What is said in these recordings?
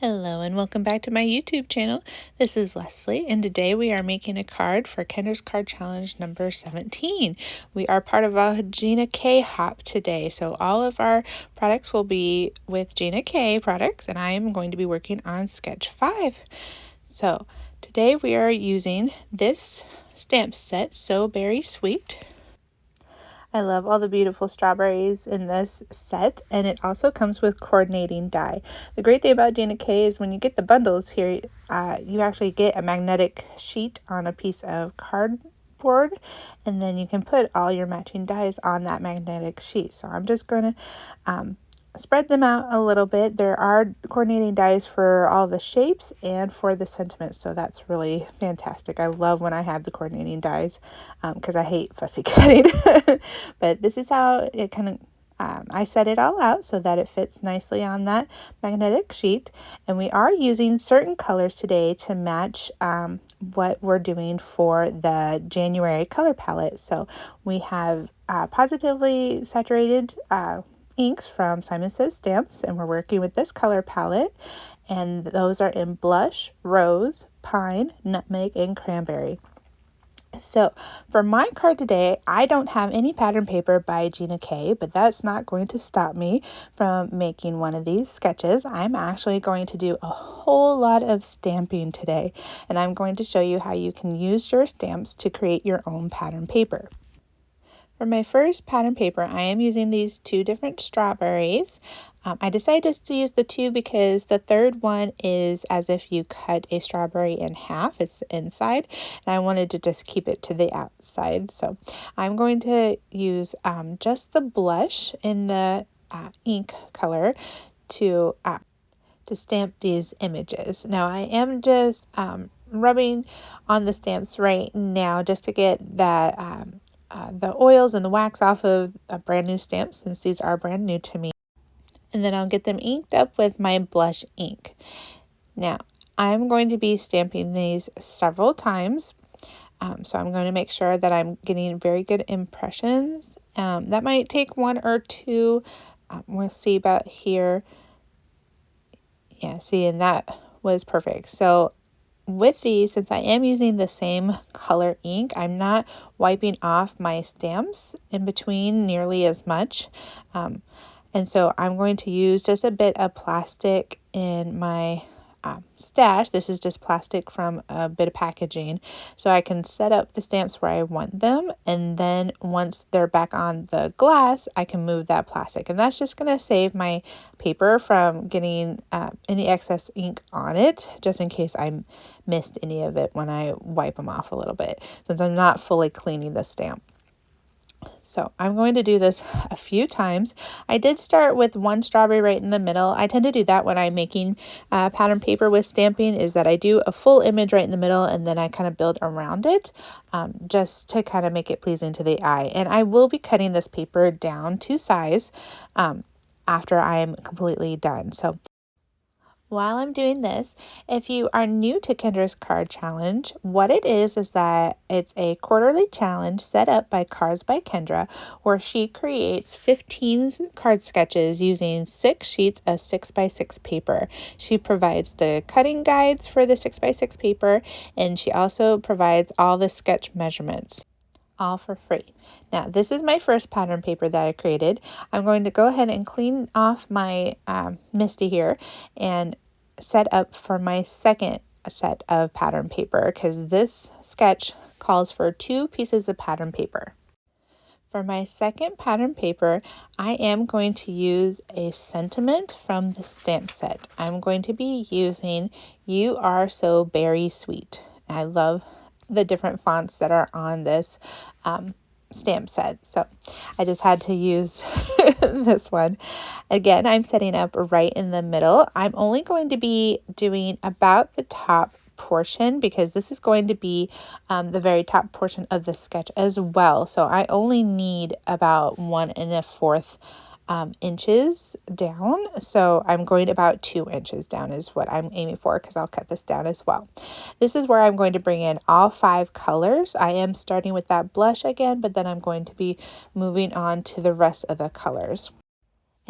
Hello and welcome back to my YouTube channel. This is Leslie and today we are making a card for Kendra's Card Challenge number 17. We are part of a Gina K hop today, so all of our products will be with Gina K products and I am going to be working on sketch 5. So today we are using this stamp set, So Berry Sweet. I love all the beautiful strawberries in this set, and it also comes with coordinating die. The great thing about Gina K is when you get the bundles here, you actually get a magnetic sheet on a piece of cardboard, and then you can put all your matching dies on that magnetic sheet. So I'm just going to spread them out a little bit. There are coordinating dies for all the shapes and for the sentiments, so that's really fantastic. I love when I have the coordinating dies because I hate fussy cutting. But this is how it kind of I set it all out so that it fits nicely on that magnetic sheet. And we are using certain colors today to match what we're doing for the January color palette. So we have positively saturated inks from Simon Says Stamps, and we're working with this color palette, and those are in blush, rose, pine, nutmeg, and cranberry. So for my card today, I don't have any pattern paper by Gina K, but that's not going to stop me from making one of these sketches. I'm actually going to do a whole lot of stamping today, and I'm going to show you how you can use your stamps to create your own pattern paper. For my first pattern paper, I am using these two different strawberries. I decided just to use the two because the third one is as if you cut a strawberry in half. It's the inside, and I wanted to just keep it to the outside. So I'm going to use just the blush in the ink color to stamp these images. Now I am just rubbing on the stamps right now just to get that the oils and the wax off of a brand new stamp, since these are brand new to me. And then I'll get them inked up with my blush ink. Now, I'm going to be stamping these several times. So I'm going to make sure that I'm getting very good impressions. That might take one or two. We'll see about here. Yeah, see, and that was perfect. So with these, since I am using the same color ink, I'm not wiping off my stamps in between nearly as much. And so I'm going to use just a bit of plastic in my stash. This is just plastic from a bit of packaging, so I can set up the stamps where I want them, and then once they're back on the glass, I can move that plastic, and that's just going to save my paper from getting any excess ink on it, just in case I missed any of it when I wipe them off a little bit, since I'm not fully cleaning the stamp. So I'm going to do this a few times. I did start with one strawberry right in the middle. I tend to do that when I'm making pattern paper with stamping, is that I do a full image right in the middle and then I kind of build around it just to kind of make it pleasing to the eye. And I will be cutting this paper down to size after I'm completely done. So while I'm doing this, if you are new to Kendra's Card Challenge, what it is that it's a quarterly challenge set up by Cards by Kendra, where she creates 15 card sketches using 6 sheets of 6x6 paper. She provides the cutting guides for the 6x6 paper, and she also provides all the sketch measurements, all for free. Now, this is my first pattern paper that I created. I'm going to go ahead and clean off my Misty here and set up for my second set of pattern paper, because this sketch calls for 2 pieces of pattern paper. For my second pattern paper, I am going to use a sentiment from the stamp set. I'm going to be using You Are So Berry Sweet. I love the different fonts that are on this stamp set, so I just had to use this one. Again, I'm setting up right in the middle. I'm only going to be doing about the top portion because this is going to be the very top portion of the sketch as well. So I only need about 1 1/4 inches down. So I'm going about 2 inches down is what I'm aiming for, because I'll cut this down as well. This is where I'm going to bring in all 5 colors. I am starting with that blush again, but then I'm going to be moving on to the rest of the colors.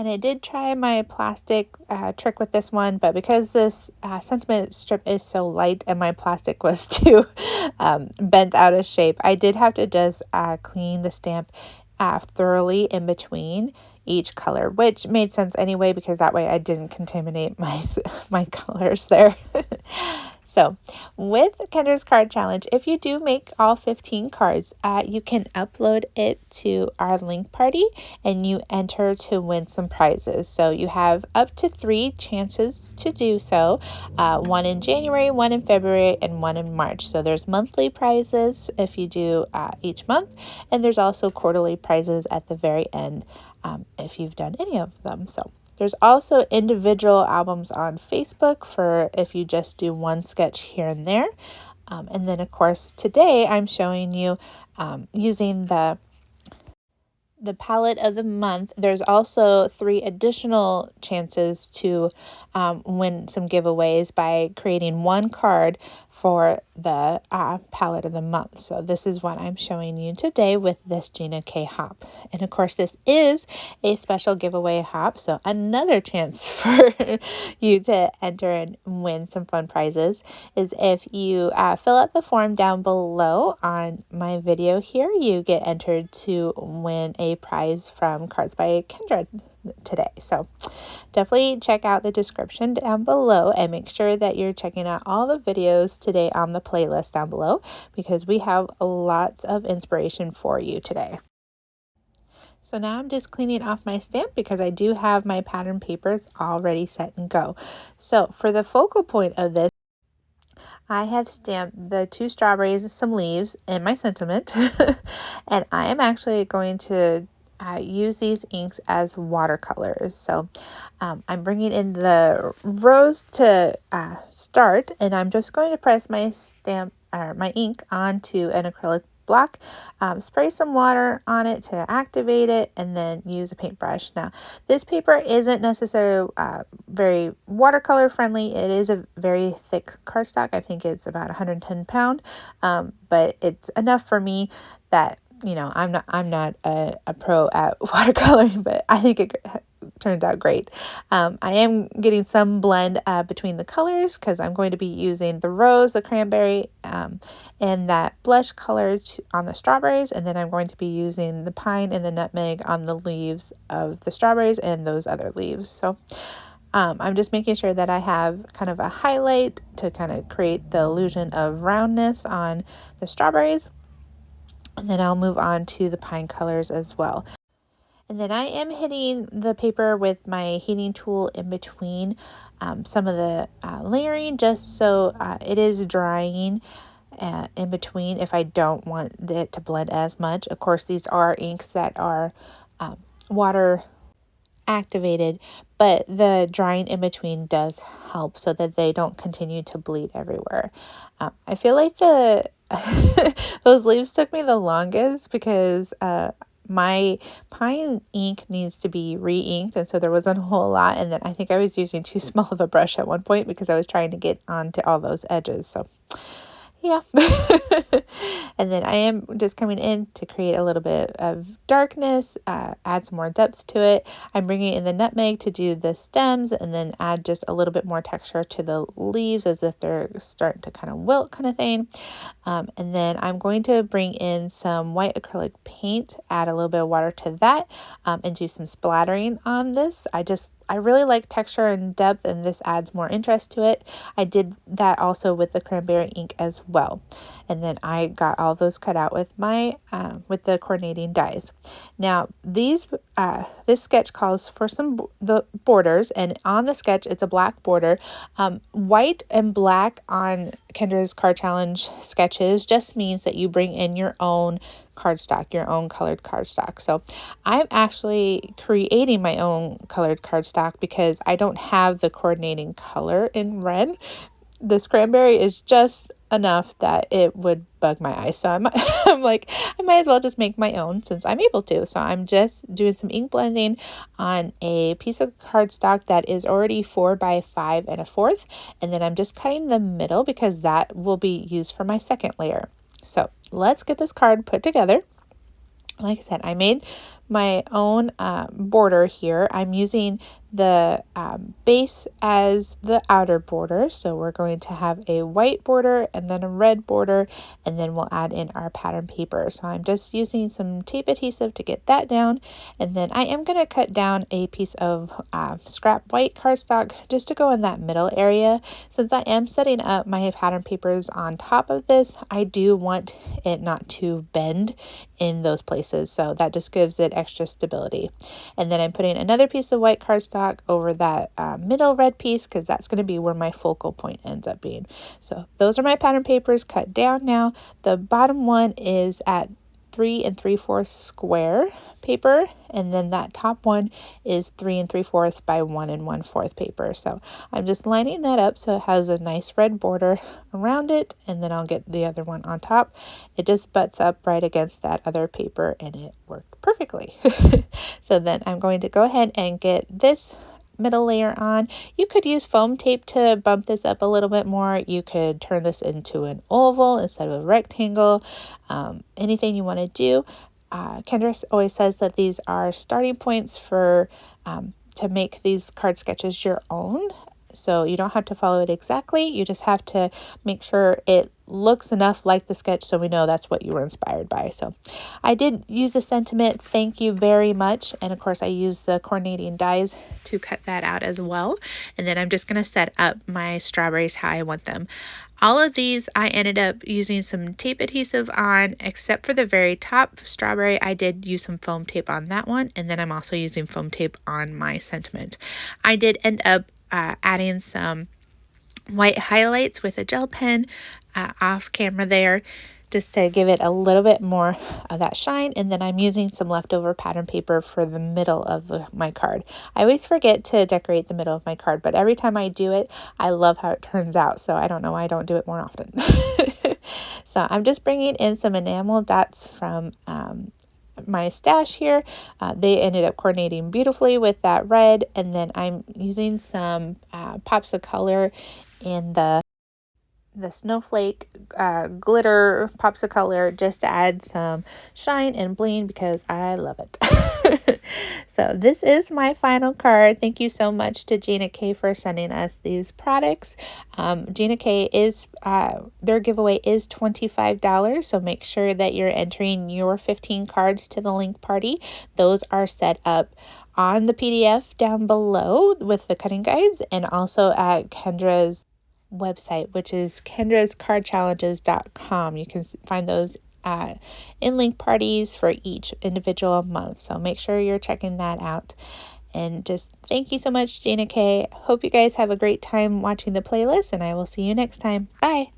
And I did try my plastic trick with this one, but because this sentiment strip is so light and my plastic was too bent out of shape, I did have to just clean the stamp thoroughly in between each color, which made sense anyway because that way I didn't contaminate my colors there. So with Kendra's Card Challenge, if you do make all 15 cards, you can upload it to our link party and you enter to win some prizes. So you have up to 3 chances to do so, one in January, one in February, and one in March. So there's monthly prizes if you do each month, and there's also quarterly prizes at the very end if you've done any of them. So there's also individual albums on Facebook for if you just do one sketch here and there. And then, of course, today I'm showing you using the palette of the month. There's also 3 additional chances to win some giveaways by creating one card for the palette of the month. So this is what I'm showing you today with this Gina K hop. And of course, this is a special giveaway hop, so another chance for you to enter and win some fun prizes is if you fill out the form down below on my video here, you get entered to win a prize from Cards by Kendra today. So definitely check out the description down below and make sure that you're checking out all the videos today on the playlist down below because we have lots of inspiration for you today. So now I'm just cleaning off my stamp because I do have my pattern papers already set and go. So for the focal point of this, I have stamped the 2 strawberries, some leaves, and my sentiment. And I am actually going to use these inks as watercolors. So I'm bringing in the rose to start, and I'm just going to press my stamp or my ink onto an acrylic block, spray some water on it to activate it, and then use a paintbrush. Now, this paper isn't necessarily very watercolor friendly. It is a very thick cardstock. I think it's about 110 pound, but it's enough for me that I'm not a pro at watercoloring, but I think it turned out great. I am getting some blend between the colors because I'm going to be using the rose, the cranberry, and that blush color on the strawberries, and then I'm going to be using the pine and the nutmeg on the leaves of the strawberries and those other leaves. So I'm just making sure that I have kind of a highlight to kind of create the illusion of roundness on the strawberries. And then I'll move on to the pine colors as well. And then I am hitting the paper with my heating tool in between some of the layering, just so it is drying in between if I don't want it to blend as much. Of course, these are inks that are water activated, but the drying in between does help so that they don't continue to bleed everywhere. I feel like those leaves took me the longest because my pine ink needs to be re-inked, and so there wasn't a whole lot, and then I think I was using too small of a brush at one point because I was trying to get onto all those edges. So yeah. And then I am just coming in to create a little bit of darkness, add some more depth to it. I'm bringing in the nutmeg to do the stems and then add just a little bit more texture to the leaves as if they're starting to kind of wilt kind of thing. And then I'm going to bring in some white acrylic paint, add a little bit of water to that, and do some splattering on this. I really like texture and depth, and this adds more interest to it. I did that also with the cranberry ink as well. And then I got all those cut out with my with the coordinating dies. Now this sketch calls for the borders, and on the sketch it's a black border. White and black on Kendra's Card Challenge sketches just means that you bring in your own cardstock, your own colored cardstock. So I'm actually creating my own colored cardstock because I don't have the coordinating color in red. This cranberry is just enough that it would bug my eyes. So I'm like, I might as well just make my own since I'm able to. So I'm just doing some ink blending on a piece of cardstock that is already 4 by 5 1/4. And then I'm just cutting the middle because that will be used for my second layer. So let's get this card put together. Like I said, I made my own border here. I'm using the base as the outer border, so we're going to have a white border and then a red border, and then we'll add in our pattern paper. So I'm just using some tape adhesive to get that down, and then I am going to cut down a piece of scrap white cardstock just to go in that middle area. Since I am setting up my pattern papers on top of this, I do want it not to bend in those places, so that just gives it extra stability. And then I'm putting another piece of white cardstock over that middle red piece, because that's going to be where my focal point ends up being. So those are my pattern papers cut down now. The bottom one is at 3 3/4 square paper, and then that top one is 3 3/4 by 1 1/4 paper. So I'm just lining that up so it has a nice red border around it, and then I'll get the other one on top. It just butts up right against that other paper, and it worked perfectly. So then I'm going to go ahead and get this middle layer on. You could use foam tape to bump this up a little bit more. You could turn this into an oval instead of a rectangle. Anything you want to do. Kendra always says that these are starting points for to make these card sketches your own. So you don't have to follow it exactly. You just have to make sure it looks enough like the sketch so we know that's what you were inspired by. So I did use the sentiment, "Thank you very much." And of course I used the coordinating dies to cut that out as well. And then I'm just going to set up my strawberries how I want them. All of these I ended up using some tape adhesive on, except for the very top strawberry. I did use some foam tape on that one. And then I'm also using foam tape on my sentiment. I did end up adding some white highlights with a gel pen off camera there, just to give it a little bit more of that shine. And then I'm using some leftover pattern paper for the middle of my card. I always forget to decorate the middle of my card, but every time I do it, I love how it turns out. So I don't know why I don't do it more often. So I'm just bringing in some enamel dots from my stash here. They ended up coordinating beautifully with that red, and then I'm using some pops of color in the snowflake glitter pops of color, just to add some shine and bling because I love it. So this is my final card. Thank you so much to Gina K for sending us these products. Gina K is their giveaway is $25, so make sure that you're entering your 15 cards to the link party. Those are set up on the PDF down below with the cutting guides, and also at Kendra's website, which is kendrascardchallenges.com. You can find those in link parties for each individual month, so make sure you're checking that out. And just thank you so much, Gina K. Hope you guys have a great time watching the playlist, and I will see you next time. Bye.